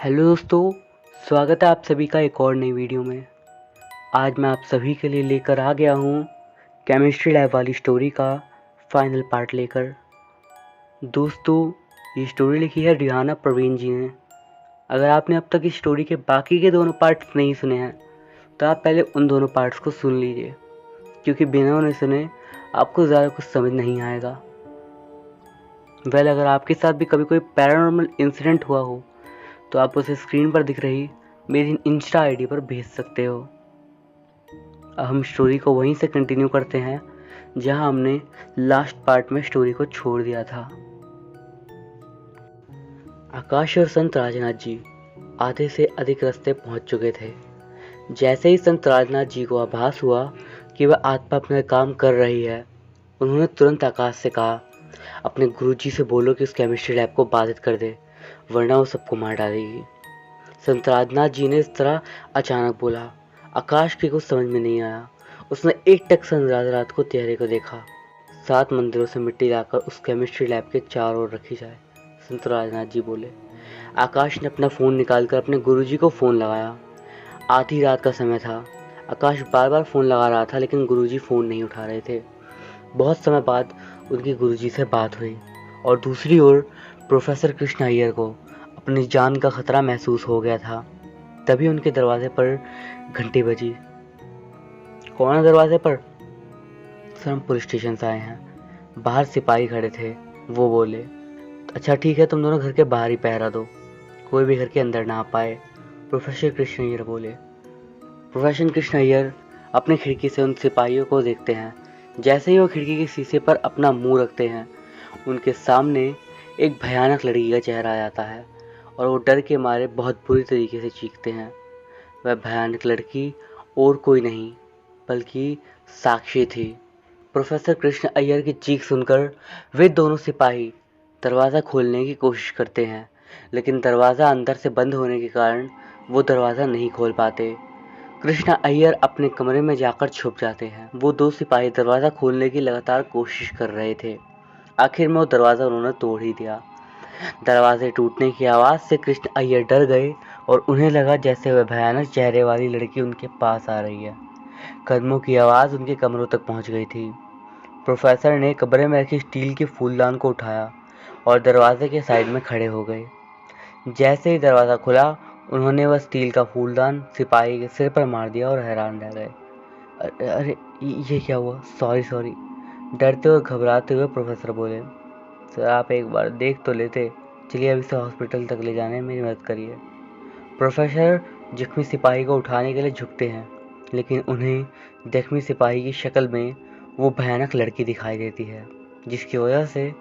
Hello दोस्तों, स्वागत है आप सभी का एक और नई वीडियो में। आज मैं आप सभी के लिए लेकर आ गया हूँ केमिस्ट्री लैब वाली स्टोरी का फाइनल पार्ट लेकर। दोस्तों, ये स्टोरी लिखी है रिहाना प्रवीण जी ने। अगर आपने अब तक इस स्टोरी के बाकी के दोनों पार्ट्स नहीं सुने हैं तो आप पहले उन दोनों पार्ट्स को सुन लीजिए, क्योंकि बिना उन्हें सुने आपको ज़्यादा कुछ समझ नहीं आएगा। अगर आपके साथ भी कभी कोई पैरानॉर्मल इंसिडेंट हुआ हो तो आप उसे स्क्रीन पर दिख रही मेरी इंस्टा आईडी पर भेज सकते हो। अब हम स्टोरी को वहीं से कंटिन्यू करते हैं जहां हमने लास्ट पार्ट में स्टोरी को छोड़ दिया था। आकाश और संत राजनाथ जी आधे से अधिक रास्ते पहुंच चुके थे। जैसे ही संत राजनाथ जी को आभास हुआ कि वह आत्मा अपना काम कर रही है, उन्होंने तुरंत आकाश से कहा, अपने गुरुजी से बोलो कि उस केमिस्ट्री लैब को बाधित कर दे, वरना वो सबको मार डालेगी। संत राजनाथ जी ने इस तरह अचानक बोला। आकाश की कुछ समझ में नहीं आया। उसने एक टक संत राजनाथ को चेहरे को देखा। 7 मंदिरों से मिट्टी लाकर उस केमिस्ट्री लैब के चारों ओर रखी जाए, संत राजनाथ जी बोले। आकाश ने अपना फ़ोन निकालकर अपने गुरुजी को फ़ोन लगाया। आधी रात का समय था। आकाश बार बार फ़ोन लगा रहा था, लेकिन गुरुजी फ़ोन नहीं उठा रहे थे। बहुत समय बाद उनकी गुरुजी से बात हुई और दूसरी ओर प्रोफेसर कृष्ण अय्यर को अपनी जान का खतरा महसूस हो गया था। तभी उनके दरवाजे पर घंटी बजी। कौन है दरवाजे पर? सर, हम पुलिस स्टेशन से आए हैं। बाहर सिपाही खड़े थे। वो बोले, अच्छा ठीक है, तुम दोनों घर के बाहर ही पहरा दो, कोई भी घर के अंदर ना आ पाए। प्रोफेसर कृष्ण अय्यर बोले। प्रोफेसर कृष्ण अय्यर अपने खिड़की से उन सिपाहियों को देखते हैं। जैसे ही वो खिड़की के शीशे पर अपना मुंह रखते हैं, उनके सामने एक भयानक लड़की का चेहरा आ जाता है और वो डर के मारे बहुत बुरी तरीके से चीखते हैं। वह भयानक लड़की और कोई नहीं बल्कि साक्षी थी। प्रोफेसर कृष्ण अय्यर की चीख सुनकर वे दोनों सिपाही दरवाज़ा खोलने की कोशिश करते हैं, लेकिन दरवाज़ा अंदर से बंद होने के कारण वो दरवाज़ा नहीं खोल पाते। कृष्ण अय्यर अपने कमरे में जाकर छुप जाते हैं। वो 2 सिपाही दरवाज़ा खोलने की लगातार कोशिश कर रहे थे। आखिर में वो दरवाज़ा उन्होंने तोड़ ही दिया। दरवाजे टूटने की आवाज़ से कृष्ण अय्यर डर गए और उन्हें लगा जैसे वह भयानक चेहरे वाली लड़की उनके पास आ रही है। कदमों की आवाज़ उनके कमरों तक पहुंच गई थी। प्रोफेसर ने कमरे में रखी स्टील के फूलदान को उठाया और दरवाजे के साइड में खड़े हो गए। जैसे ही दरवाज़ा खुला, उन्होंने वह स्टील का फूलदान सिपाही के सिर पर मार दिया और हैरान रह गए। अरे अरे, ये क्या हुआ? सॉरी। डरते और घबराते हुए प्रोफेसर बोले, सर आप एक बार देख तो लेते। चलिए अभी से हॉस्पिटल तक ले जाने में मेरी मदद करिए। प्रोफेसर जख्मी सिपाही को उठाने के लिए झुकते हैं, लेकिन उन्हें जख्मी सिपाही की शक्ल में वो भयानक लड़की दिखाई देती है, जिसकी वजह से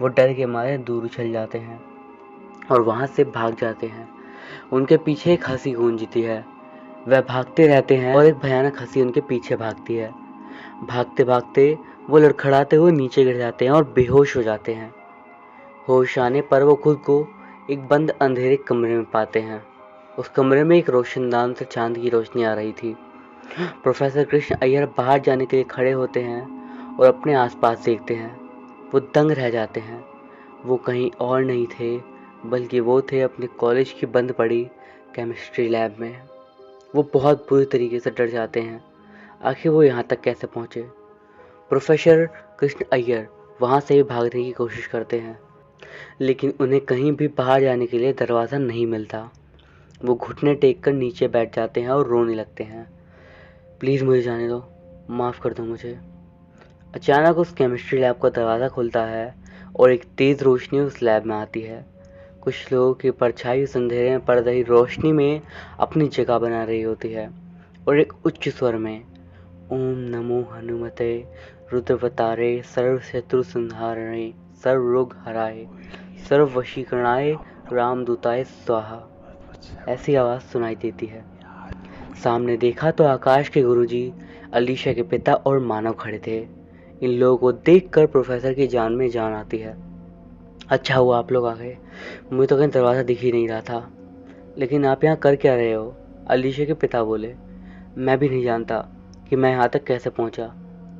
वो डर के मारे दूर उछल जाते हैं और वहाँ से भाग जाते हैं। उनके पीछे एक हंसी गूंजती है। वह भागते रहते हैं और एक भयानक हंसी उनके पीछे भागती है। भागते भागते वो लड़खड़ाते हुए नीचे गिर जाते हैं और बेहोश हो जाते हैं। होश आने पर वो खुद को एक बंद अंधेरे कमरे में पाते हैं। उस कमरे में एक रोशनदान से चांद की रोशनी आ रही थी। प्रोफेसर कृष्ण अय्यर बाहर जाने के लिए खड़े होते हैं और अपने आसपास देखते हैं। वो दंग रह जाते हैं। वो कहीं और नहीं थे बल्कि वो थे अपने कॉलेज की बंद पड़ी केमिस्ट्री लैब में। वो बहुत बुरी तरीके से डर जाते हैं। आखिर वो यहाँ तक कैसे पहुँचे? प्रोफेसर कृष्ण अय्यर वहाँ से भी भागने की कोशिश करते हैं, लेकिन उन्हें कहीं भी बाहर जाने के लिए दरवाज़ा नहीं मिलता। वो घुटने टेक कर नीचे बैठ जाते हैं और रोने लगते हैं। प्लीज़ मुझे जाने दो, माफ़ कर दो मुझे। अचानक उस केमिस्ट्री लैब का दरवाज़ा खुलता है और एक तेज़ रोशनी उस लैब में आती है। कुछ लोगों की परछाई उस अंधेरे में पड़ रही रोशनी में अपनी जगह बना रही होती है और एक उच्च स्वर में, ओम नमो हनुमते रुद्रवतारे सर्व शत्रु संहारणे सर्व रोग हराए सर्व वशीकरणाय रामदूताय स्वाहा, ऐसी आवाज़ सुनाई देती है। सामने देखा तो आकाश के गुरुजी, अलीशा के पिता और मानव खड़े थे। इन लोगों को देखकर प्रोफेसर की जान में जान आती है। अच्छा हुआ आप लोग आ गए, मुझे तो कहीं दरवाज़ा दिख ही नहीं रहा था। लेकिन आप यहाँ कर क्या रहे हो? अलीशा के पिता बोले। मैं भी नहीं जानता कि मैं यहाँ तक कैसे पहुँचा,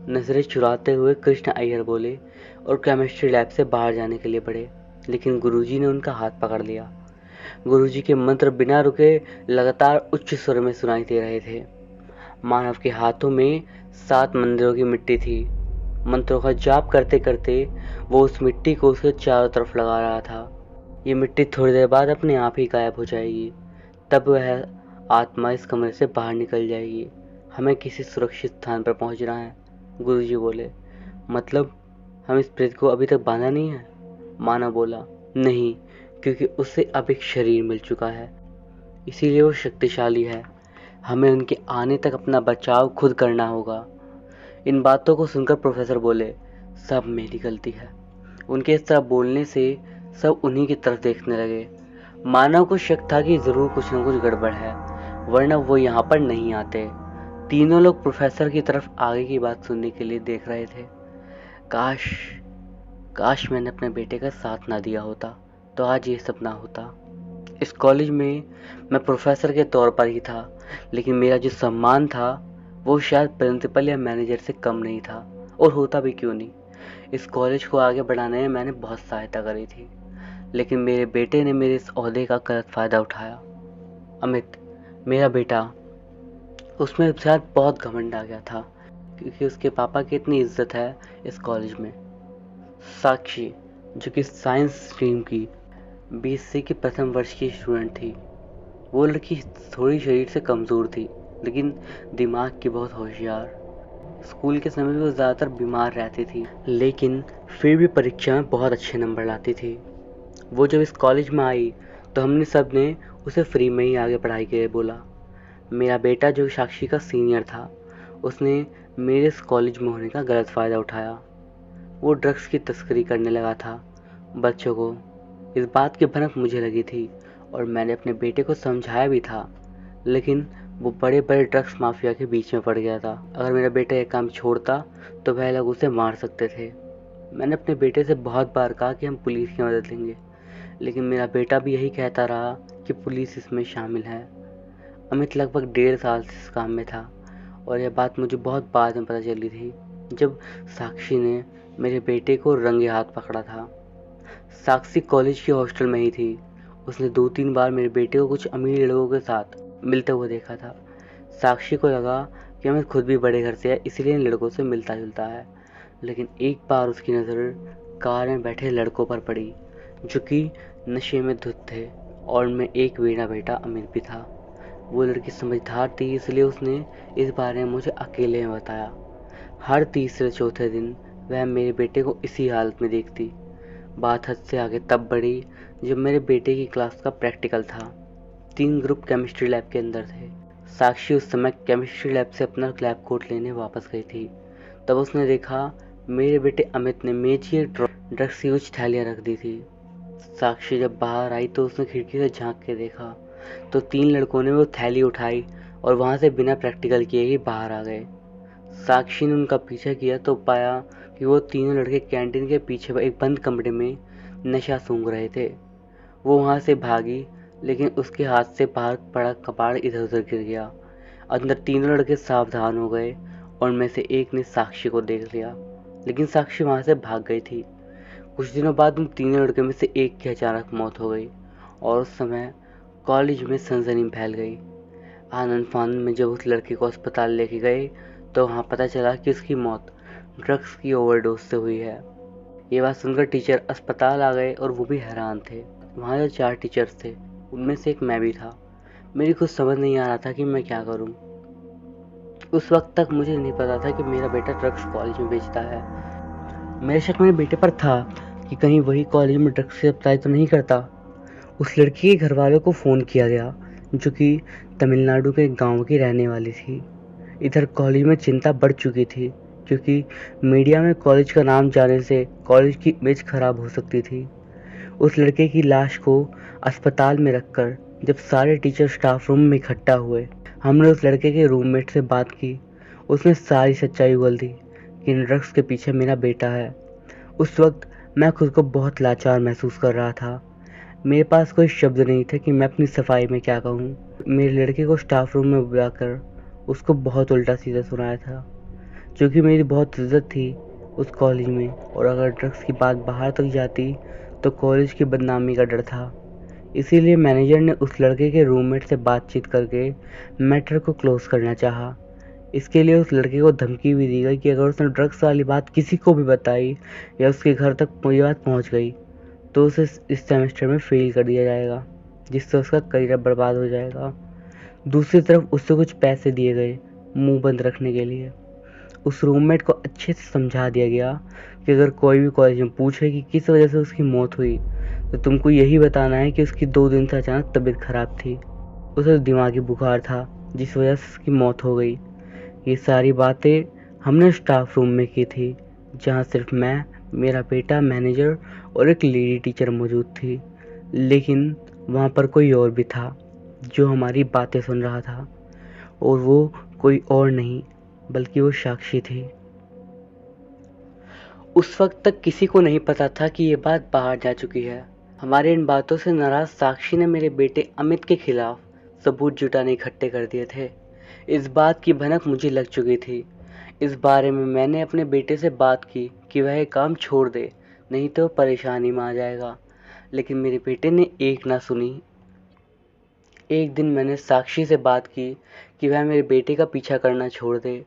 नजरें चुराते हुए कृष्ण अय्यर बोले और केमिस्ट्री लैब से बाहर जाने के लिए बढ़े, लेकिन गुरुजी ने उनका हाथ पकड़ लिया। गुरुजी के मंत्र बिना रुके लगातार उच्च स्वर में सुनाई दे रहे थे। मानव के हाथों में 7 मंदिरों की मिट्टी थी। मंत्रों का जाप करते करते वो उस मिट्टी को उसके चारों तरफ लगा रहा था। ये मिट्टी थोड़ी देर बाद अपने आप ही गायब हो जाएगी, तब वह आत्मा इस कमरे से बाहर निकल जाएगी। हमें किसी सुरक्षित स्थान पर पहुंचना है, गुरुजी बोले। मतलब हम इस प्रेत को अभी तक बांधा नहीं है? मानव बोला। नहीं, क्योंकि उसे अब एक शरीर मिल चुका है, इसीलिए वो शक्तिशाली है। हमें उनके आने तक अपना बचाव खुद करना होगा। इन बातों को सुनकर प्रोफेसर बोले, सब मेरी गलती है। उनके इस तरह बोलने से सब उन्हीं की तरफ देखने लगे। मानव को शक था कि जरूर कुछ न कुछ गड़बड़ है, वरना वो यहाँ पर नहीं आते। तीनों लोग प्रोफेसर की तरफ आगे की बात सुनने के लिए देख रहे थे। काश काश मैंने अपने बेटे का साथ ना दिया होता तो आज ये सब ना होता। इस कॉलेज में मैं प्रोफेसर के तौर पर ही था, लेकिन मेरा जो सम्मान था वो शायद प्रिंसिपल या मैनेजर से कम नहीं था, और होता भी क्यों नहीं। इस कॉलेज को आगे बढ़ाने में मैंने बहुत सहायता करी थी, लेकिन मेरे बेटे ने मेरे इस ओहदे का गलत फ़ायदा उठाया। अमित, मेरा बेटा, उसमें शायद बहुत घमंड आ गया था, क्योंकि उसके पापा की इतनी इज्जत है इस कॉलेज में। साक्षी, जो कि साइंस स्ट्रीम की बीएससी की प्रथम वर्ष की स्टूडेंट थी, वो लड़की थोड़ी शरीर से कमज़ोर थी, लेकिन दिमाग की बहुत होशियार। स्कूल के समय में वो ज़्यादातर बीमार रहती थी, लेकिन फिर भी परीक्षा में बहुत अच्छे नंबर लाती थी। वो जब इस कॉलेज में आई तो हमने सब ने उसे फ्री में ही आगे पढ़ाई के लिए बोला। मेरा बेटा, जो साक्षी का सीनियर था, उसने मेरे इस कॉलेज में होने का गलत फ़ायदा उठाया। वो ड्रग्स की तस्करी करने लगा था बच्चों को। इस बात की भनक मुझे लगी थी और मैंने अपने बेटे को समझाया भी था, लेकिन वो बड़े बड़े ड्रग्स माफिया के बीच में पड़ गया था। अगर मेरा बेटा ये काम छोड़ता तो वह लोग उसे मार सकते थे। मैंने अपने बेटे से बहुत बार कहा कि हम पुलिस की मदद लेंगे, लेकिन मेरा बेटा भी यही कहता रहा कि पुलिस इसमें शामिल है। अमित लगभग 1.5 साल से इस काम में था, और यह बात मुझे बहुत बाद में पता चली थी, जब साक्षी ने मेरे बेटे को रंगे हाथ पकड़ा था। साक्षी कॉलेज के हॉस्टल में ही थी। उसने 2-3 बार मेरे बेटे को कुछ अमीर लोगों के साथ मिलते हुए देखा था। साक्षी को लगा कि अमित खुद भी बड़े घर से है, इसलिए इन लड़कों से मिलता जुलता है। लेकिन एक बार उसकी नज़र कार में बैठे लड़कों पर पड़ी, जो कि नशे में धुत थे, और उनमें एक वीणा बेटा अमित भी था। वो लड़की समझदार थी, इसलिए उसने इस बारे में मुझे अकेले में बताया। हर तीसरे चौथे दिन वह मेरे बेटे को इसी हालत में देखती। बात हद से आगे तब बढ़ी जब मेरे बेटे की क्लास का प्रैक्टिकल था। 3 ग्रुप केमिस्ट्री लैब के अंदर थे। साक्षी उस समय केमिस्ट्री लैब से अपना लैब कोट लेने वापस गई थी। तब उसने देखा मेरे बेटे अमित ने मेज की ड्रग्स की कुछ थैलियाँ रख दी थी। साक्षी जब बाहर आई तो उसने खिड़की से झांक के देखा तो 3 लड़कों ने वो थैली उठाई और वहाँ से बिना प्रैक्टिकल किए ही बाहर आ गए। साक्षी ने उनका पीछा किया तो पाया कि वो तीनों लड़के कैंटीन के पीछे एक बंद कमरे में नशा सूंघ रहे थे। वो वहाँ से भागी, लेकिन उसके हाथ से बाहर पड़ा कबाड़ इधर उधर गिर गया। अंदर तीनों लड़के सावधान हो गए और उनमें से एक ने साक्षी को देख लिया, लेकिन साक्षी वहाँ से भाग गई थी। कुछ दिनों बाद उन तीनों लड़के में से एक की अचानक मौत हो गई, और उस समय कॉलेज में सनसनी फैल गई। आनंद फानंद में जब उस लड़के को अस्पताल लेके गए तो वहाँ पता चला कि उसकी मौत ड्रग्स की ओवरडोज से हुई है। ये बात सुनकर टीचर अस्पताल आ गए और वो भी हैरान थे। वहाँ जो 4 टीचर्स थे उनमें से एक मैं भी था। मेरी कुछ समझ नहीं आ रहा था कि मैं क्या करूँ। उस वक्त तक मुझे नहीं पता था कि मेरा बेटा ड्रग्स कॉलेज में बेचता है। मेरा शक मेरे बेटे पर था कि कहीं वही कॉलेज में ड्रग्स की सप्लाई तो नहीं करता। उस लड़की के घर वालों को फ़ोन किया गया, जो कि तमिलनाडु के गांव की रहने वाली थी। इधर कॉलेज में चिंता बढ़ चुकी थी, क्योंकि मीडिया में कॉलेज का नाम जाने से कॉलेज की इमेज खराब हो सकती थी। उस लड़के की लाश को अस्पताल में रखकर जब सारे टीचर स्टाफ रूम में इकट्ठा हुए, हमने उस लड़के के रूममेट से बात की। उसने सारी सच्चाई बोल दी कि इन ड्रग्स के पीछे मेरा बेटा है। उस वक्त मैं खुद को बहुत लाचार महसूस कर रहा था। मेरे पास कोई शब्द नहीं थे कि मैं अपनी सफाई में क्या कहूँ। मेरे लड़के को स्टाफ रूम में बुलाकर उसको बहुत उल्टा सीधा सुनाया था, क्योंकि मेरी बहुत इज्जत थी उस कॉलेज में, और अगर ड्रग्स की बात बाहर तक जाती तो कॉलेज की बदनामी का डर था। इसीलिए मैनेजर ने उस लड़के के रूममेट से बातचीत करके मैटर को क्लोज करना चाहा। इसके लिए उस लड़के को धमकी भी दी गई कि अगर उसने ड्रग्स वाली बात किसी को भी बताई या उसके घर तक ये बात पहुंच गई तो उसे इस सेमेस्टर में फेल कर दिया जाएगा, जिससे उसका करियर बर्बाद हो जाएगा। दूसरी तरफ उससे कुछ पैसे दिए गए मुंह बंद रखने के लिए। उस रूममेट को अच्छे से समझा दिया गया कि अगर कोई भी कॉलेज में पूछे कि किस वजह से उसकी मौत हुई तो तुमको यही बताना है कि उसकी 2 दिन से अचानक तबीयत खराब थी, उसे दिमागी बुखार था जिस वजह से उसकी मौत हो गई। ये सारी बातें हमने स्टाफ रूम में की थी, जहाँ सिर्फ मैं, मेरा बेटा, मैनेजर और एक लेडी टीचर मौजूद थी। लेकिन वहाँ पर कोई और भी था जो हमारी बातें सुन रहा था, और वो कोई और नहीं बल्कि वो साक्षी थी। उस वक्त तक किसी को नहीं पता था कि ये बात बाहर जा चुकी है। हमारे इन बातों से नाराज साक्षी ने मेरे बेटे अमित के खिलाफ सबूत जुटाने इकट्ठे कर दिए थे। इस बात की भनक मुझे लग चुकी थी। इस बारे में मैंने अपने बेटे से बात की कि वह काम छोड़ दे, नहीं तो परेशानी में आ जाएगा। लेकिन मेरे बेटे ने एक ना सुनी। एक दिन मैंने साक्षी से बात की कि वह मेरे बेटे का पीछा करना छोड़ दे,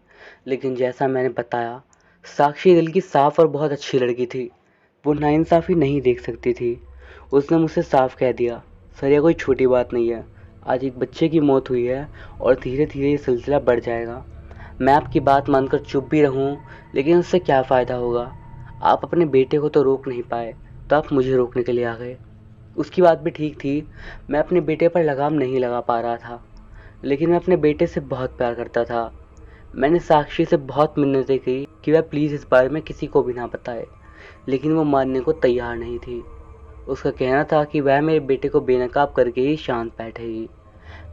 लेकिन जैसा मैंने बताया, साक्षी दिल की साफ और बहुत अच्छी लड़की थी। वो नाइंसाफ़ी नहीं देख सकती थी। उसने मुझसे साफ कह दिया, सर यह कोई छोटी बात नहीं है। आज एक बच्चे की मौत हुई है और धीरे धीरे ये सिलसिला बढ़ जाएगा। मैं आपकी बात मानकर चुप भी रहूं, लेकिन उससे क्या फ़ायदा होगा। आप अपने बेटे को तो रोक नहीं पाए, तो आप मुझे रोकने के लिए आ गए। उसकी बात भी ठीक थी। मैं अपने बेटे पर लगाम नहीं लगा पा रहा था, लेकिन मैं अपने बेटे से बहुत प्यार करता था। मैंने साक्षी से बहुत मिन्नतें की कि वह प्लीज़ इस बारे में किसी को भी ना बताए, लेकिन वो मानने को तैयार नहीं थी। उसका कहना था कि वह मेरे बेटे को बेनकाब करके ही शांत बैठेगी।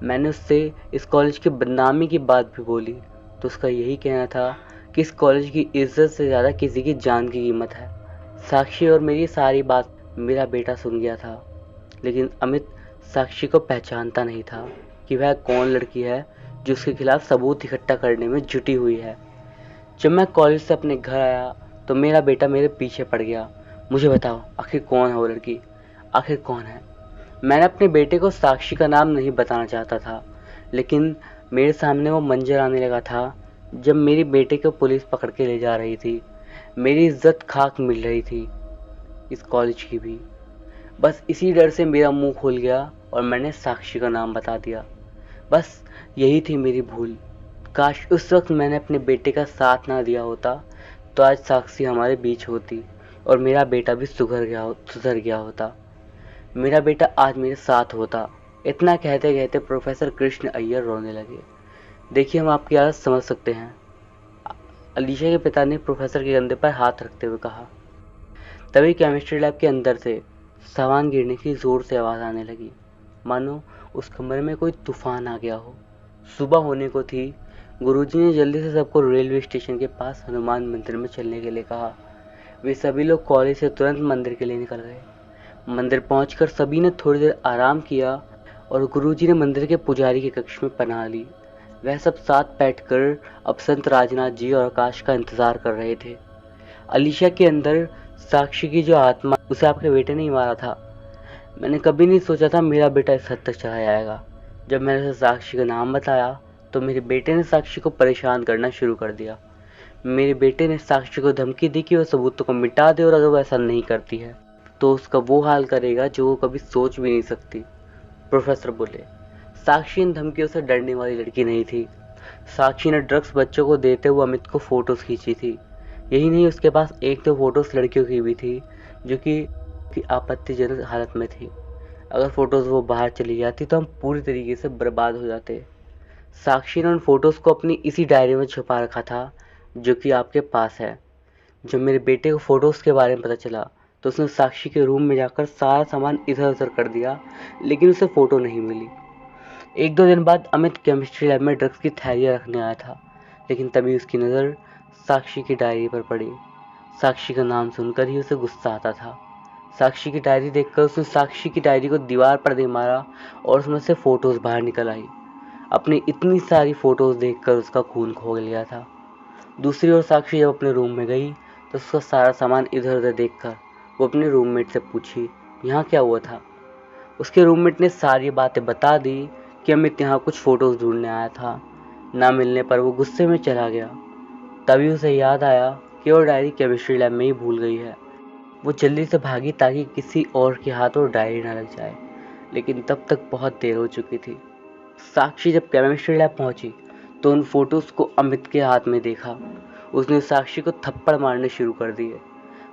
मैंने उससे इस कॉलेज की बदनामी की बात भी बोली, तो उसका यही कहना था कि इस कॉलेज की इज्जत से ज़्यादा किसी की जान की कीमत है। साक्षी और मेरी सारी बात मेरा बेटा सुन गया था, लेकिन अमित साक्षी को पहचानता नहीं था कि वह कौन लड़की है जो उसके खिलाफ सबूत इकट्ठा करने में जुटी हुई है। जब मैं कॉलेज से अपने घर आया तो मेरा बेटा मेरे पीछे पड़ गया, मुझे बताओ आखिर कौन है वो लड़की, आखिर कौन है। मैंने अपने बेटे को साक्षी का नाम नहीं बताना चाहता था, लेकिन मेरे सामने वो मंजर आने लगा था जब मेरे बेटे को पुलिस पकड़ के ले जा रही थी। मेरी इज्जत खाक मिल रही थी, इस कॉलेज की भी। बस इसी डर से मेरा मुंह खुल गया और मैंने साक्षी का नाम बता दिया। बस यही थी मेरी भूल। काश उस वक्त मैंने अपने बेटे का साथ ना दिया होता, तो आज साक्षी हमारे बीच होती और मेरा बेटा भी सुधर गया होता। मेरा बेटा आज मेरे साथ होता। इतना कहते कहते प्रोफेसर कृष्ण अय्यर रोने लगे। देखिए, हम आपकी हालत समझ सकते हैं, अलीशा के पिता ने प्रोफेसर के कंधे पर हाथ रखते हुए कहा। तभी केमिस्ट्री लैब के अंदर से सामान गिरने की जोर से आवाज आने लगी, मानो उस कमरे में कोई तूफान आ गया हो। सुबह होने को थी। गुरुजी ने जल्दी से सबको रेलवे स्टेशन के पास हनुमान मंदिर में चलने के लिए कहा। वे सभी लोग कॉलेज से तुरंत मंदिर के लिए निकल गए। मंदिर पहुंचकर सभी ने थोड़ी देर आराम किया और गुरुजी ने मंदिर के पुजारी के कक्ष में पनाह ली। वह सब साथ बैठकर अब संत राजनाथ जी और आकाश का इंतजार कर रहे थे। अलीशा के अंदर साक्षी की जो आत्मा, उसे आपके बेटे ने ही मारा था। मैंने कभी नहीं सोचा था मेरा बेटा इस हद तक चला जाएगा। जब मैंने उसे साक्षी का नाम बताया तो मेरे बेटे ने साक्षी को परेशान करना शुरू कर दिया। मेरे बेटे ने साक्षी को धमकी दी कि वह सबूतों को मिटा दे और अगर वो ऐसा नहीं करती है तो उसका वो हाल करेगा जो वो कभी सोच भी नहीं सकती। प्रोफेसर बोले, साक्षी इन धमकियों से डरने वाली लड़की नहीं थी। साक्षी ने ड्रग्स बच्चों को देते हुए अमित को फोटोज खींची थी। यही नहीं, उसके पास एक दो फोटोज लड़कियों की भी थी जो कि आपत्तिजनक हालत में थी। अगर फोटोज वो बाहर चली जाती तो हम पूरी तरीके से बर्बाद हो जाते। साक्षी ने उन फोटोज को अपनी इसी डायरी में छुपा रखा था जो कि आपके पास है। जब मेरे बेटे को फोटोज के बारे में पता चला तो उसने साक्षी के रूम में जाकर सारा सामान इधर उधर कर दिया, लेकिन उसे फोटो नहीं मिली। एक दो दिन बाद अमित केमिस्ट्री लैब में ड्रग्स की थैलियाँ रखने आया था, लेकिन तभी उसकी नज़र साक्षी की डायरी पर पड़ी। साक्षी का नाम सुनकर ही उसे गुस्सा आता था। साक्षी की डायरी देखकर उसने साक्षी की डायरी को दीवार पर दे मारा और उसमें से फोटोज बाहर निकल आई। अपनी इतनी सारी फोटोज देखकर उसका खून खौल गया था। दूसरी ओर साक्षी जब अपने रूम में गई तो उसका सारा सामान इधर उधर देखकर वो अपने रूममेट से पूछी, यहाँ क्या हुआ था। उसके रूममेट ने सारी बातें बता दी कि अमित यहाँ कुछ फ़ोटोज़ ढूंढने आया था। ना मिलने पर वो गुस्से में चला गया। तभी उसे याद आया कि वो डायरी केमिस्ट्री लैब में ही भूल गई है। वो जल्दी से भागी ताकि किसी और के हाथ वो डायरी ना लग जाए, लेकिन तब तक बहुत देर हो चुकी थी। साक्षी जब केमिस्ट्री लैब पहुंची तो उन फोटोज़ को अमित के हाथ में देखा। उसने साक्षी को थप्पड़ मारने शुरू कर दिए।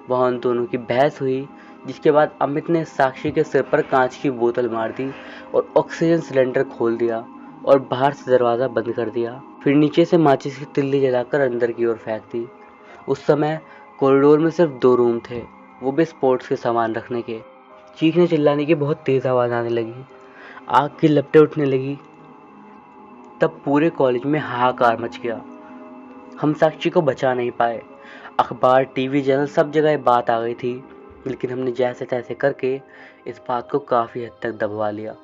वहाँ उन दोनों की बहस हुई, जिसके बाद अमित ने साक्षी के सिर पर कांच की बोतल मार दी और ऑक्सीजन सिलेंडर खोल दिया और बाहर से दरवाज़ा बंद कर दिया। फिर नीचे से माचिस की तिल्ली जलाकर अंदर की ओर फेंक दी। उस समय कॉरिडोर में सिर्फ 2 रूम थे, वो भी स्पोर्ट्स के सामान रखने के। चीखने चिल्लाने की बहुत तेज आवाज़ आने लगी, आग की लपटें उठने लगी। तब पूरे कॉलेज में हाहाकार मच गया। हम साक्षी को बचा नहीं पाए। अखबार, टीवी चैनल, सब जगह ये बात आ गई थी, लेकिन हमने जैसे तैसे करके इस बात को काफ़ी हद तक दबवा लिया।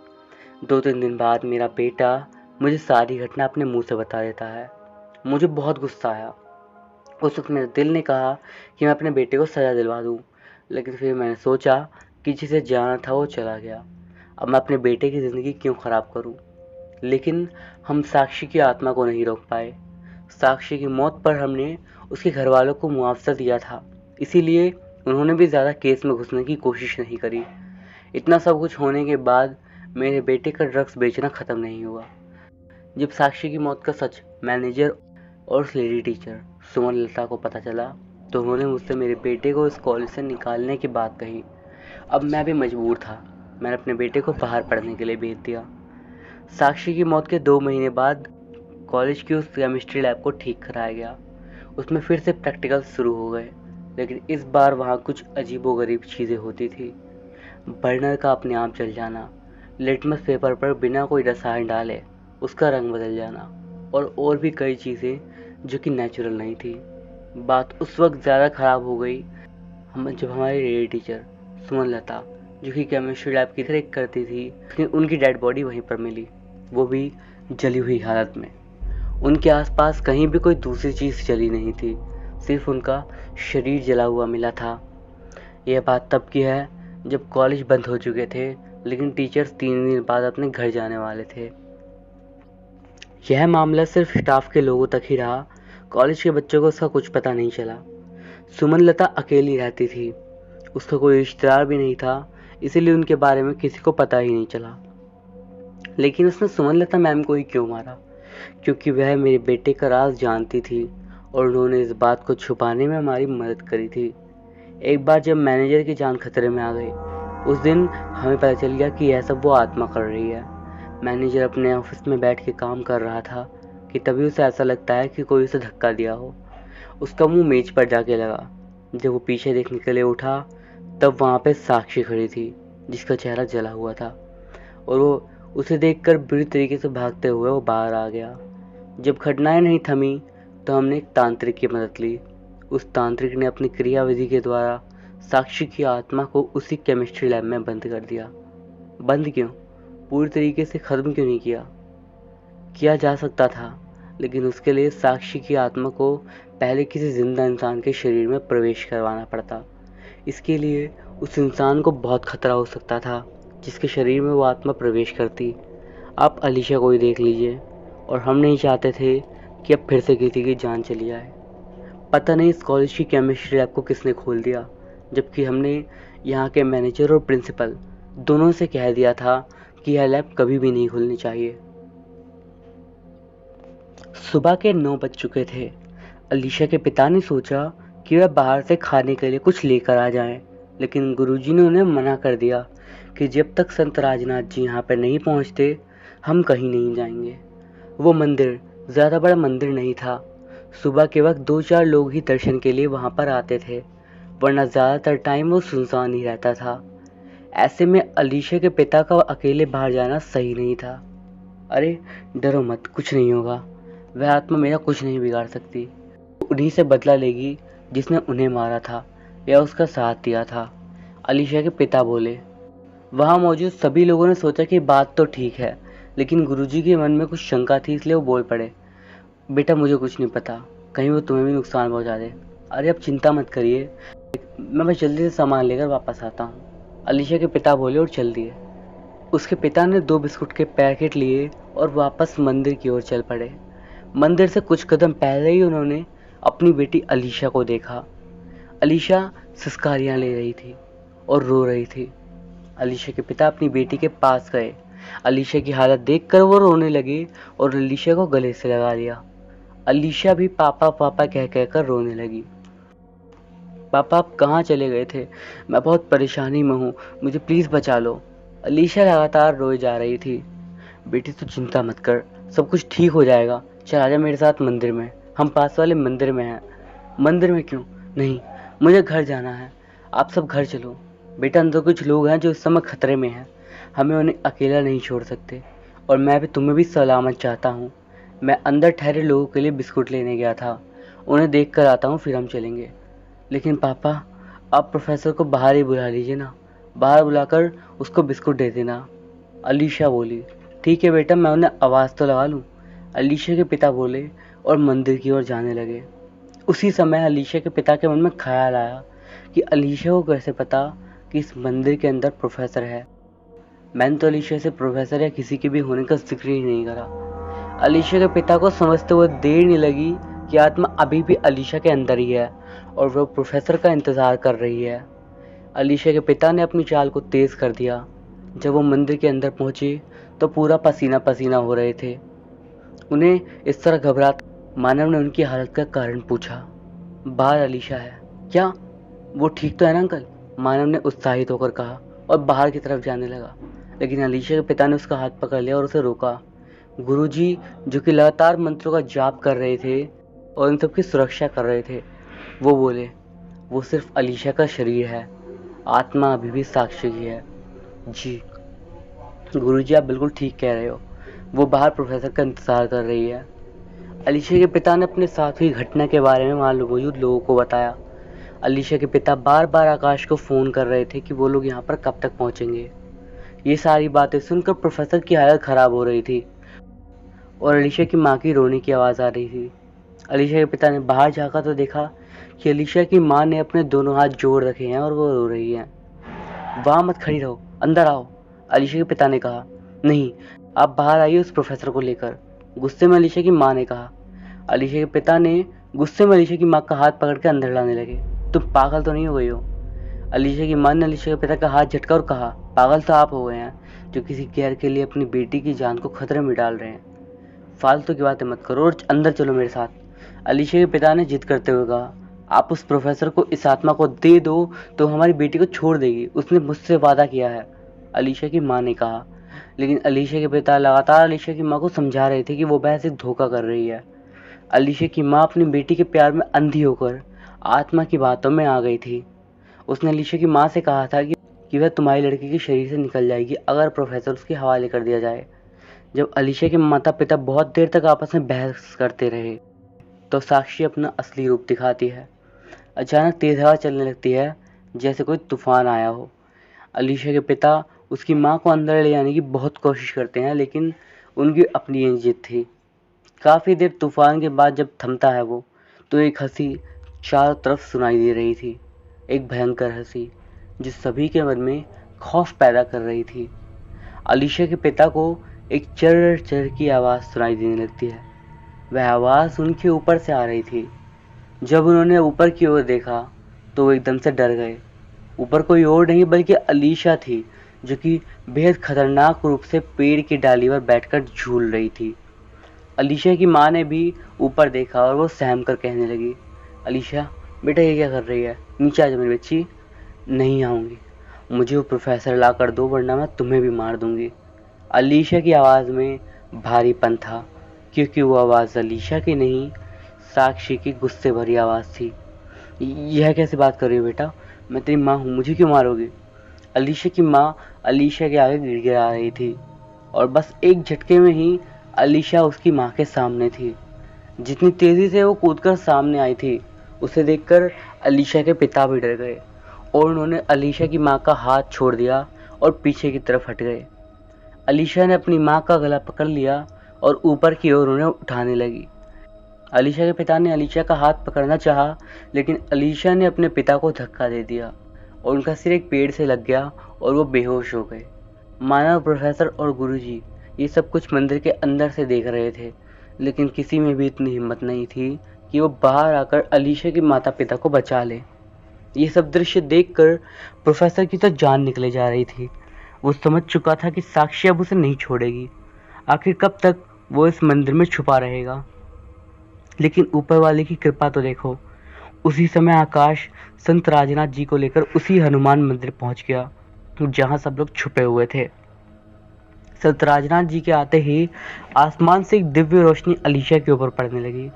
2-3 दिन बाद मेरा बेटा मुझे सारी घटना अपने मुंह से बता देता है। मुझे बहुत गुस्सा आया। उस वक्त मेरे दिल ने कहा कि मैं अपने बेटे को सज़ा दिलवा दूँ, लेकिन फिर मैंने सोचा कि जिसे जाना था वो चला गया। अब मैं अपने बेटे की ज़िंदगी क्यों ख़राब करूँ। लेकिन हम साक्षी की आत्मा को नहीं रोक पाए। साक्षी की मौत पर हमने उसके घर वालों को मुआवजा दिया था, इसीलिए उन्होंने भी ज़्यादा केस में घुसने की कोशिश नहीं करी। इतना सब कुछ होने के बाद मेरे बेटे का ड्रग्स बेचना ख़त्म नहीं हुआ। जब साक्षी की मौत का सच मैनेजर और उस लेडी टीचर सुमन लता को पता चला तो उन्होंने मुझसे मेरे बेटे को इस कॉलेज से निकालने की बात कही। अब मैं भी मजबूर था। मैंने अपने बेटे को बाहर पढ़ने के लिए भेज दिया। साक्षी की मौत के 2 महीने बाद कॉलेज की उस केमिस्ट्री लैब को ठीक कराया गया। उसमें फिर से प्रैक्टिकल शुरू हो गए, लेकिन इस बार वहाँ कुछ अजीबोगरीब चीज़ें होती थी। बर्नर का अपने आप जल जाना, लिटमस पेपर पर बिना कोई रसायन डाले उसका रंग बदल जाना, और भी कई चीज़ें जो कि नेचुरल नहीं थी। बात उस वक्त ज़्यादा ख़राब हो गई जब हमारी लेडी टीचर सुमन लता, जो कि केमिस्ट्री लैब की देख करती थी, उनकी डेड बॉडी वहीं पर मिली, वो भी जली हुई हालत में। उनके आसपास कहीं भी कोई दूसरी चीज़ जली नहीं थी, सिर्फ उनका शरीर जला हुआ मिला था। यह बात तब की है जब कॉलेज बंद हो चुके थे, लेकिन टीचर्स 3 दिन बाद अपने घर जाने वाले थे। यह मामला सिर्फ स्टाफ के लोगों तक ही रहा। कॉलेज के बच्चों को उसका कुछ पता नहीं चला। सुमन लता अकेली रहती थी, उसका कोई रिश्तेदार भी नहीं था, इसीलिए उनके बारे में किसी को पता ही नहीं चला। लेकिन उसने सुमन लता मैम को ही क्यों मारा? क्योंकि वह मेरे बेटे का राज जानती थी और उन्होंने इस बात को छुपाने में हमारी मदद करी थी। एक बार जब मैनेजर की जान खतरे में आ गई, उस दिन हमें पता चल गया कि यह सब वो आत्मा कर रही है। मैनेजर अपने ऑफिस में बैठ के काम कर रहा था कि तभी उसे ऐसा लगता है कि कोई उसे धक्का दिया हो। उसका मुंह मेज पर जाके लगा। जब वो पीछे देखने के लिए उठा तब वहाँ पे साक्षी खड़ी थी, जिसका चेहरा जला हुआ था, और वो उसे देखकर बुरी तरीके से भागते हुए वो बाहर आ गया। जब घटनाएं नहीं थमी तो हमने एक तांत्रिक की मदद ली। उस तांत्रिक ने अपनी क्रियाविधि के द्वारा साक्षी की आत्मा को उसी केमिस्ट्री लैब में बंद कर दिया। बंद क्यों? पूरी तरीके से ख़त्म क्यों नहीं किया? किया जा सकता था, लेकिन उसके लिए साक्षी की आत्मा को पहले किसी जिंदा इंसान के शरीर में प्रवेश करवाना पड़ता। इसके लिए उस इंसान को बहुत खतरा हो सकता था जिसके शरीर में वो आत्मा प्रवेश करती। आप अलीशा को ही देख लीजिए, और हम नहीं चाहते थे कि अब फिर से किसी की जान चली जाए। पता नहीं इस कॉलेज की केमिस्ट्री लैब को किसने खोल दिया, जबकि हमने यहाँ के मैनेजर और प्रिंसिपल दोनों से कह दिया था कि यह लैब कभी भी नहीं खुलनी चाहिए। सुबह के 9 बज चुके थे। अलीशा के पिता ने सोचा कि वह बाहर से खाने के लिए कुछ लेकर आ जाएं, लेकिन गुरुजी ने उन्हें मना कर दिया कि जब तक संत राजनाथ जी यहाँ पर नहीं पहुँचते हम कहीं नहीं जाएंगे। वो मंदिर ज़्यादा बड़ा मंदिर नहीं था। सुबह के वक्त 2-4 लोग ही दर्शन के लिए वहाँ पर आते थे, वरना ज़्यादातर टाइम वो सुनसान ही रहता था। ऐसे में अलीशा के पिता का अकेले बाहर जाना सही नहीं था। अरे डरो मत, कुछ नहीं होगा, वह आत्मा मेरा कुछ नहीं बिगाड़ सकती। उन्हीं से बदला लेगी जिसने उन्हें मारा था या उसका साथ दिया था, अलीशा के पिता बोले। वहाँ मौजूद सभी लोगों ने सोचा कि बात तो ठीक है, लेकिन गुरुजी के मन में कुछ शंका थी, इसलिए वो बोल पड़े, बेटा मुझे कुछ नहीं पता, कहीं वो तुम्हें भी नुकसान पहुँचा दे। अरे अब चिंता मत करिए, मैं बस जल्दी से सामान लेकर वापस आता हूँ, अलीशा के पिता बोले और चल दिए। उसके पिता ने 2 बिस्कुट के पैकेट लिए और वापस मंदिर की ओर चल पड़े। मंदिर से कुछ कदम पहले ही उन्होंने अपनी बेटी अलीशा को देखा। अलीशा सिसकारियां ले रही थी और रो रही थी। अलीशा के पिता अपनी बेटी के पास गए। अलीशा की हालत देखकर वो रोने लगे और अलीशा को गले से लगा लिया। अलीशा भी पापा पापा कह कहकर रोने लगी। पापा आप कहाँ चले गए थे? मैं बहुत परेशानी में हूँ, मुझे प्लीज बचा लो। अलीशा लगातार रोए जा रही थी। बेटी तू चिंता मत कर, सब कुछ ठीक हो जाएगा। चल आजा मेरे साथ मंदिर में, हम पास वाले मंदिर में हैं। मंदिर में क्यों? नहीं, मुझे घर जाना है। आप सब घर चलो। बेटा अंदर कुछ लोग हैं जो इस समय खतरे में हैं, हमें उन्हें अकेला नहीं छोड़ सकते और मैं भी तुम्हें भी सलामत चाहता हूँ। मैं अंदर ठहरे लोगों के लिए बिस्कुट लेने गया था, उन्हें देख कर आता हूँ, फिर हम चलेंगे। लेकिन पापा आप प्रोफेसर को बाहर ही बुला लीजिए ना, बाहर बुलाकर उसको बिस्कुट दे देना। अलीशा बोली। ठीक है बेटा, मैं उन्हें आवाज़ तो लगा लूँ। अलीशा के पिता बोले और मंदिर की ओर जाने लगे। उसी समय अलीशा के पिता के मन में ख्याल आया कि अलीशा को कैसे पता कि इस मंदिर के अंदर प्रोफेसर है। मैंने तो अलीशा से प्रोफेसर या किसी के भी होने का जिक्र ही नहीं करा। अलीशा के पिता को समझते हुए देर नहीं लगी कि आत्मा अभी भी अलीशा के अंदर ही है और वो प्रोफेसर का इंतजार कर रही है। अलीशा के पिता ने अपनी चाल को तेज कर दिया। जब वो मंदिर के अंदर पहुंचे तो पूरा पसीना पसीना हो रहे थे। उन्हें इस तरह घबराहट, मानव ने उनकी हालत का कारण पूछा। बाहर अलीशा है। क्या? वो ठीक तो है ना अंकल? मानव ने उत्साहित होकर कहा और बाहर की तरफ जाने लगा। लेकिन अलीशा के पिता ने उसका हाथ पकड़ लिया और उसे रोका। गुरुजी, जो कि लगातार मंत्रों का जाप कर रहे थे और इन सबकी सुरक्षा कर रहे थे, वो बोले, वो सिर्फ अलीशा का शरीर है, आत्मा अभी भी साक्षी की है। जी गुरुजी, आप बिल्कुल ठीक कह रहे हो, वो बाहर प्रोफेसर का इंतजार कर रही है। अलीशा के पिता ने अपने साथ हुई घटना के बारे में वहाँ मौजूद लोगों को बताया। अलीशा के पिता बार बार आकाश को फ़ोन कर रहे थे कि वो लोग यहाँ पर कब तक पहुँचेंगे। ये सारी बातें सुनकर प्रोफेसर की हालत ख़राब हो रही थी और अलीशा की माँ की रोने की आवाज़ आ रही थी। अलीशा के पिता ने बाहर झाँका तो देखा कि अलीशा की माँ ने अपने दोनों हाथ जोड़ रखे हैं और वो रो रही है। वहाँ मत खड़ी रहो, अंदर आओ, अलीशा के पिता ने कहा। नहीं, आप बाहर आइए उस प्रोफेसर को लेकर, गुस्से में अलीशा की माँ ने कहा। अलीशा के पिता ने गुस्से में अलीशा की माँ का हाथ पकड़ के अंदर लाने लगे। तुम पागल तो नहीं हो गई हो? अलीशा की माँ ने अलीशा के पिता का हाथ झटका और कहा, पागल तो आप हो गए हैं जो किसी गैर के लिए अपनी बेटी की जान को खतरे में डाल रहे हैं। फालतू की बातें मत करो और अंदर चलो मेरे साथ। अलीशा के पिता ने जिद करते हुए कहा, आप उस प्रोफेसर को इस आत्मा को दे दो तो हमारी बेटी को छोड़ देगी, उसने मुझसे वादा किया है, अलीशा की माँ ने कहा। लेकिन अलीशा के पिता लगातार अलीशा की माँ को समझा रहे थे कि वो बहस एक धोखा कर रही है। अलीशा की माँ अपनी बेटी के प्यार में अंधी होकर आत्मा की बातों में आ गई थी। उसने अलीशा की माँ से कहा था कि वह तुम्हारी लड़की के शरीर से निकल जाएगी अगर प्रोफेसर उसके हवाले कर दिया जाए। जब अलीशा के माता पिता बहुत देर तक आपस में बहस करते रहे तो साक्षी अपना असली रूप दिखाती है। अचानक तेज हवा चलने लगती है जैसे कोई तूफान आया हो। अलीशा के पिता उसकी माँ को अंदर ले जाने की बहुत कोशिश करते हैं लेकिन उनकी अपनी ही जिद थी। काफ़ी देर तूफान के बाद जब थमता है वो, तो एक हंसी चारों तरफ सुनाई दे रही थी, एक भयंकर हंसी जो सभी के मन में खौफ पैदा कर रही थी। अलीशा के पिता को एक चर चर की आवाज़ सुनाई देने लगती है। वह आवाज़ उनके ऊपर से आ रही थी। जब उन्होंने ऊपर की ओर देखा तो वो एकदम से डर गए। ऊपर कोई और नहीं बल्कि अलीशा थी जो कि बेहद खतरनाक रूप से पेड़ की डाली पर बैठकर झूल रही थी। अलीशा की माँ ने भी ऊपर देखा और वो सहम कर कहने लगी, अलीशा बेटा ये क्या कर रही है? नीचे आ जा मेरी बच्ची। नहीं आऊँगी, मुझे वो प्रोफेसर ला कर दो वरना मैं तुम्हें भी मार दूंगी। अलीशा की आवाज़ में भारीपन था क्योंकि वो आवाज़ अलीशा की नहीं, साक्षी की गुस्से भरी आवाज़ थी। यह कैसे बात कर रही हो बेटा? मैं तेरी माँ हूँ, मुझे क्यों मारोगी? अलीशा की माँ अलीशा के आगे गिड़गिड़ा रही थी और बस एक झटके में ही अलीशा उसकी माँ के सामने थी। जितनी तेज़ी से वो कूदकर सामने आई थी उसे देखकर अलीशा के पिता भी डर गए और उन्होंने अलीशा की माँ का हाथ छोड़ दिया और पीछे की तरफ हट गए। अलीशा ने अपनी माँ का गला पकड़ लिया और ऊपर की ओर उन्हें उठाने लगी। अलीशा के पिता ने अलीशा का हाथ पकड़ना चाहा लेकिन अलीशा ने अपने पिता को धक्का दे दिया और उनका सिर एक पेड़ से लग गया और वो बेहोश हो गए। मानव, प्रोफेसर और गुरुजी ये सब कुछ मंदिर के अंदर से देख रहे थे, लेकिन किसी में भी इतनी हिम्मत नहीं थी कि वो बाहर आकर अलीशा के माता पिता को बचा ले। ये सब दृश्य देखकर प्रोफेसर की तो जान निकले जा रही थी। वो समझ चुका था कि साक्षी अब उसे नहीं छोड़ेगी। आखिर कब तक वो इस मंदिर में छुपा रहेगा। लेकिन ऊपर वाले की कृपा तो देखो। उसी समय आकाश संत राजनाथ जी को लेकर उसी हनुमान मंदिर पहुंच गया जहां सब लोग छुपे हुए थे। संत राजनाथ जी के आते ही आसमान से एक दिव्य रोशनी अलीशा के ऊपर पड़ने लगी।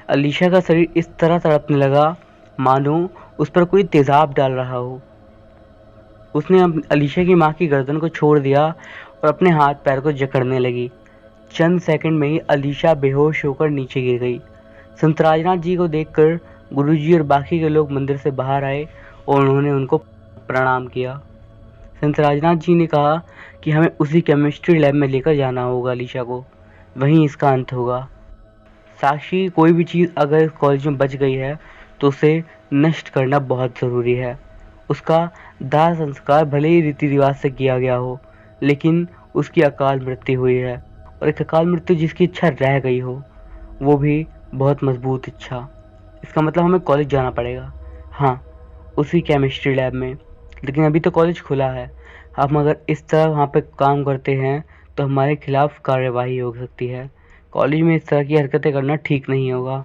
अलीशा का शरीर इस तरह तड़पने लगा मानो उस पर कोई तेजाब डाल रहा हो। उसने अलीशा की मां की गर्दन को छोड़ दिया और अपने हाथ पैर को जकड़ने लगी। चंद सेकंड में ही अलीशा बेहोश होकर नीचे गिर गई। संत राजनाथ जी को देखकर गुरुजी और बाकी के लोग मंदिर से बाहर आए और उन्होंने उनको प्रणाम किया। संत राजनाथ जी ने कहा कि हमें उसी केमिस्ट्री लैब में लेकर जाना होगा अलीशा को, वहीं इसका अंत होगा। साक्षी कोई भी चीज़ अगर इस कॉलेज में बच गई है तो उसे नष्ट करना बहुत ज़रूरी है। उसका दाह संस्कार भले ही रीति रिवाज से किया गया हो, लेकिन उसकी अकाल मृत्यु हुई है, और एक अकाल मृत्यु जिसकी इच्छा रह गई हो वो भी बहुत मजबूत इच्छा। इसका मतलब हमें कॉलेज जाना पड़ेगा। हाँ, उसी केमिस्ट्री लैब में। लेकिन अभी तो कॉलेज खुला है। हम अगर इस तरह वहाँ पे काम करते हैं तो हमारे खिलाफ कार्यवाही हो सकती है। कॉलेज में इस तरह की हरकतें करना ठीक नहीं होगा।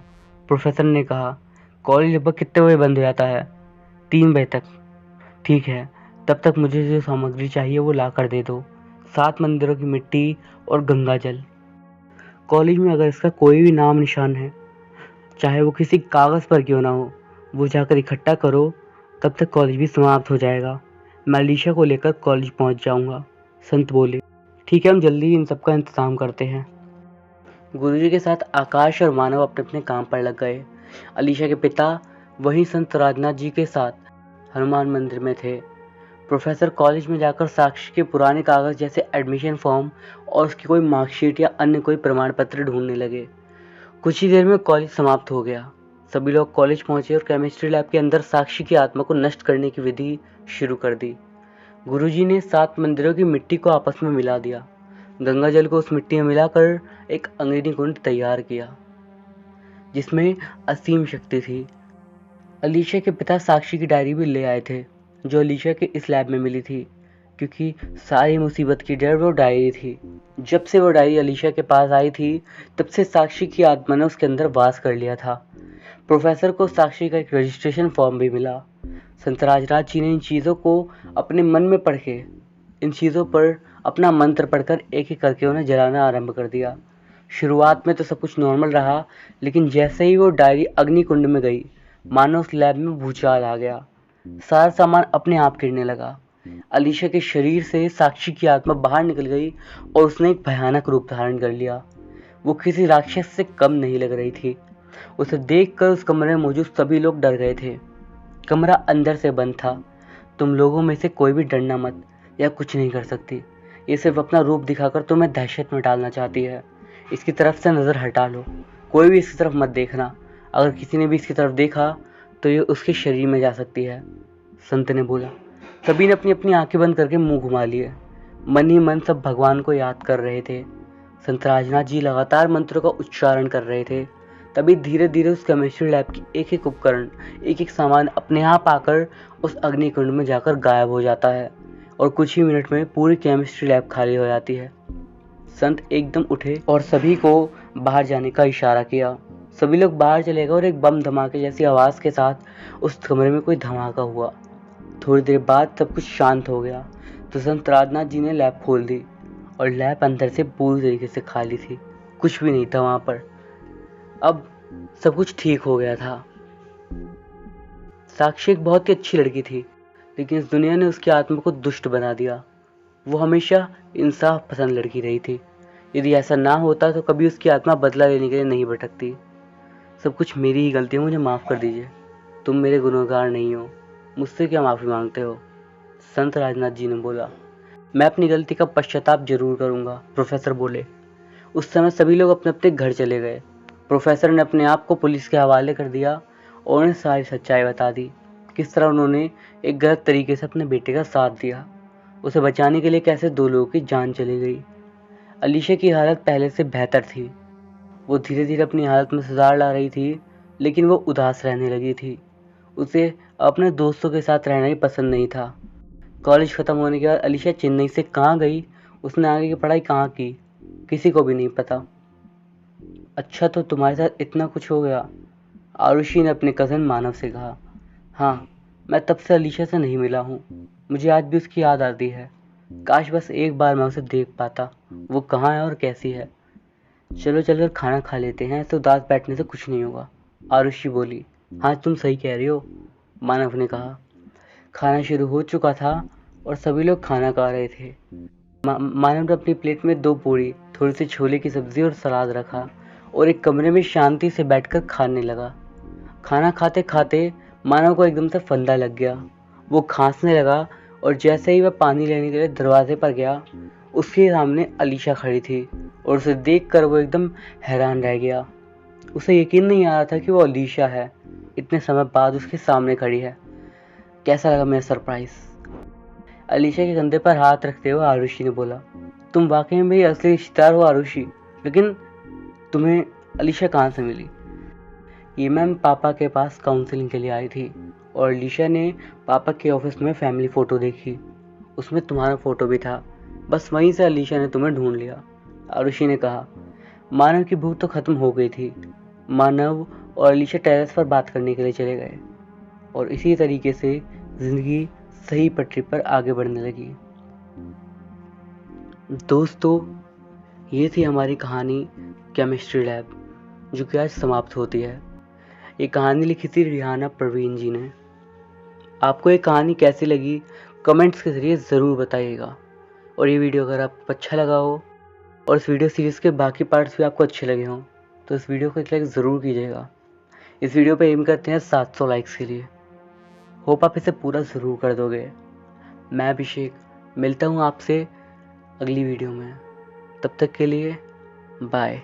प्रोफेसर ने कहा, कॉलेज लगभग कितने बजे बंद हो जाता है? 3 बजे तक। ठीक है, तब तक मुझे जो सामग्री चाहिए वो ला कर दे दो। 7 मंदिरों की मिट्टी और गंगा जल। कॉलेज में अगर इसका कोई भी नाम निशान है, चाहे वो किसी कागज़ पर क्यों ना हो, वो जाकर इकट्ठा करो, तब तक कॉलेज भी समाप्त हो जाएगा। मैं अलीशा को लेकर कॉलेज पहुंच जाऊंगा। संत बोले, ठीक है, हम जल्दी इन सब का इंतजाम करते हैं। गुरुजी के साथ आकाश और मानव अपने अपने काम पर लग गए। अलीशा के पिता वहीं संत राजनाथ जी के साथ हनुमान मंदिर में थे। प्रोफेसर कॉलेज में जाकर साक्षी के पुराने कागज जैसे एडमिशन फॉर्म और उसकी कोई मार्कशीट या अन्य कोई प्रमाण पत्र ढूंढने लगे। कुछ ही देर में कॉलेज समाप्त हो गया। सभी लोग कॉलेज पहुंचे और केमिस्ट्री लैब के अंदर साक्षी की आत्मा को नष्ट करने की विधि शुरू कर दी। गुरुजी ने 7 मंदिरों की मिट्टी को आपस में मिला दिया। गंगा जल को उस मिट्टी में मिलाकर एक अग्नि कुंड तैयार किया जिसमें असीम शक्ति थी। अलीशा के पिता साक्षी की डायरी भी ले आए थे जो अलीशा के इस लैब में मिली थी, क्योंकि सारी मुसीबत की जड़ वो डायरी थी। जब से वो डायरी अलीशा के पास आई थी तब से साक्षी की आत्मा ने उसके अंदर वास कर लिया था। प्रोफेसर को साक्षी का एक रजिस्ट्रेशन फॉर्म भी मिला। संत राजनाथ जी ने इन चीज़ों को अपने मन में पढ़ के, इन चीज़ों पर अपना मंत्र पढ़कर एक एक करके उन्हें जलाना आरंभ कर दिया। शुरुआत में तो सब कुछ नॉर्मल रहा, लेकिन जैसे ही वो डायरी अग्नि कुंड में गई मानो उस लैब में भूचाल आ गया। सारा सामान अपने आप गिरने लगा। अलीशा के शरीर से साक्षी की आत्मा बाहर निकल गई और उसने एक भयानक रूप धारण कर लिया। वो किसी राक्षस से कम नहीं लग रही थी। उसे देखकर उस कमरे में मौजूद सभी लोग डर गए थे। कमरा अंदर से बंद था। तुम लोगों में से कोई भी डरना मत, या कुछ नहीं कर सकती। ये सिर्फ अपना रूप दिखाकर तुम्हें दहशत में डालना चाहती है। इसकी तरफ से नज़र हटा लो। कोई भी इसकी तरफ मत देखना। अगर किसी ने भी इसकी तरफ देखा तो ये उसके शरीर में जा सकती है। संत ने बोला। सभी ने अपनी अपनी आंखें बंद करके मुंह घुमा लिए। मन ही मन सब भगवान को याद कर रहे थे। संत राजनाथ जी लगातार मंत्रों का उच्चारण कर रहे थे। तभी धीरे धीरे उस केमिस्ट्री लैब की एक एक उपकरण, एक एक सामान अपने आप आकर उस अग्निकुंड में जाकर गायब हो जाता है और कुछ ही मिनट में पूरी केमिस्ट्री लैब खाली हो जाती है। संत एकदम उठे और सभी को बाहर जाने का इशारा किया। सभी लोग बाहर चले गए और एक बम धमाके जैसी आवाज़ के साथ उस कमरे में कोई धमाका हुआ। थोड़ी देर बाद सब कुछ शांत हो गया तो संत राजनाथ जी ने लैब खोल दी और लैब अंदर से पूरी तरीके से खाली थी। कुछ भी नहीं था वहाँ पर। अब सब कुछ ठीक हो गया था। साक्षी एक बहुत ही अच्छी लड़की थी, लेकिन इस दुनिया ने उसकी आत्मा को दुष्ट बना दिया। वो हमेशा इंसाफ पसंद लड़की रही थी। यदि ऐसा ना होता तो कभी उसकी आत्मा बदला लेने के लिए नहीं भटकती। सब कुछ मेरी ही गलती है, मुझे माफ़ कर दीजिए। तुम मेरे गुनहगार नहीं हो, मुझसे क्या माफ़ी मांगते हो? संत राजनाथ जी ने बोला। मैं अपनी गलती का पश्चाताप जरूर करूँगा, प्रोफेसर बोले। उस समय सभी लोग अपने अपने घर चले गए। प्रोफेसर ने अपने आप को पुलिस के हवाले कर दिया और उन्हें सारी सच्चाई बता दी। किस तरह उन्होंने एक गलत तरीके से अपने बेटे का साथ दिया। उसे बचाने के लिए कैसे 2 लोगों की जान चली गई। अलीशा की हालत पहले से बेहतर थी। वो धीरे धीरे अपनी हालत में सुधार ला रही थी, लेकिन वो उदास रहने लगी थी। उसे अपने दोस्तों के साथ रहना ही पसंद नहीं था। कॉलेज खत्म होने के बाद अलीशा चेन्नई से कहाँ गई, उसने आगे की पढ़ाई कहाँ की, किसी को भी नहीं पता। अच्छा, तो तुम्हारे साथ इतना कुछ हो गया, आरुषि ने अपने कज़न मानव से कहा। हाँ, मैं तब से अलीशा से नहीं मिला हूँ। मुझे आज भी उसकी याद आती है। काश बस एक बार मैं उसे देख पाता, वो कहाँ है और कैसी है। चलो चलकर खाना खा लेते हैं, तो उदास बैठने से कुछ नहीं होगा, आरुषि बोली। हाँ, तुम सही कह रही हो, मानव ने कहा। खाना शुरू हो चुका था और सभी लोग खाना खा रहे थे। मानव ने अपनी प्लेट में 2 पूरी, थोड़ी सी छोले की सब्जी और सलाद रखा और एक कमरे में शांति से बैठकर खाने लगा। खाना खाते खाते मानव को एकदम से फंदा लग गया। वो खांसने लगा और जैसे ही वह पानी लेने के लिए दरवाजे पर गया, उसके सामने अलीशा खड़ी थी और उसे देखकर वो एकदम हैरान रह गया। उसे यकीन नहीं आ रहा था कि वो अलीशा है, इतने समय बाद उसके सामने खड़ी है। कैसा लगा मेरा सरप्राइज? अलीशा के कंधे पर हाथ रखते हुए आरुषि ने बोला। तुम वाकई में मेरी असली रिश्तेदार हो आरुषि, लेकिन तुम्हें अलीशा कहाँ से मिली? ये मैम पापा के पास काउंसलिंग के लिए आई थी और अलीशा ने पापा के ऑफिस में फैमिली फ़ोटो देखी, उसमें तुम्हारा फ़ोटो भी था। बस वहीं से अलीशा ने तुम्हें ढूंढ लिया, आरुषि ने कहा। मानव की भूख तो खत्म हो गई थी। मानव और अलीशा टेरेस पर बात करने के लिए चले गए और इसी तरीके से जिंदगी सही पटरी पर आगे बढ़ने लगी। दोस्तों, ये थी हमारी कहानी केमिस्ट्री लैब, जो कि आज समाप्त होती है। ये कहानी लिखी थी रिहाना परवीन जी ने। आपको ये कहानी कैसी लगी, कमेंट्स के ज़रिए ज़रूर बताइएगा। और ये वीडियो अगर आपको अच्छा लगा हो और इस वीडियो सीरीज़ के बाकी पार्ट्स भी आपको अच्छे लगे हों, तो इस वीडियो को एक लाइक ज़रूर कीजिएगा। इस वीडियो पे एम करते हैं 700 लाइक्स के लिए। होप आप इसे पूरा ज़रूर कर दोगे। मैं अभिषेक मिलता हूँ आपसे अगली वीडियो में। तब तक के लिए बाय।